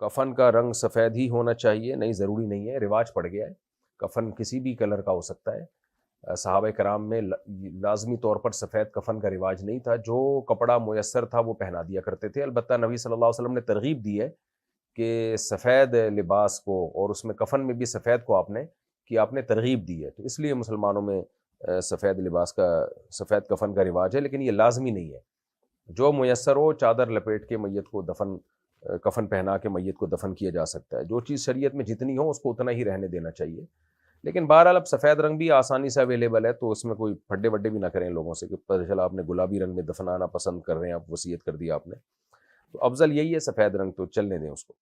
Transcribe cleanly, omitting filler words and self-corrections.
کفن کا رنگ سفید ہی ہونا چاہیے؟ نہیں، ضروری نہیں ہے، رواج پڑ گیا ہے، کفن کسی بھی کلر کا ہو سکتا ہے۔ صحابہ کرام میں لازمی طور پر سفید کفن کا رواج نہیں تھا، جو کپڑا میسر تھا وہ پہنا دیا کرتے تھے۔ البتہ نبی صلی اللہ علیہ وسلم نے ترغیب دی ہے کہ سفید لباس کو، اور اس میں کفن میں بھی سفید کو آپ نے ترغیب دی ہے، تو اس لیے مسلمانوں میں سفید لباس کا، سفید کفن کا رواج ہے، لیکن یہ لازمی نہیں ہے۔ جو میسر ہو، چادر لپیٹ کے میت کو کفن پہنا کے میت کو دفن کیا جا سکتا ہے۔ جو چیز شریعت میں جتنی ہو اس کو اتنا ہی رہنے دینا چاہیے، لیکن بہرحال اب سفید رنگ بھی آسانی سے اویلیبل ہے، تو اس میں کوئی پھڈے وڈے بھی نہ کریں لوگوں سے کہ پتہ چلا آپ نے گلابی رنگ میں دفنانا پسند کر رہے ہیں، آپ وصیت کر دیا آپ نے، تو افضل یہی ہے سفید رنگ، تو چلنے دیں اس کو۔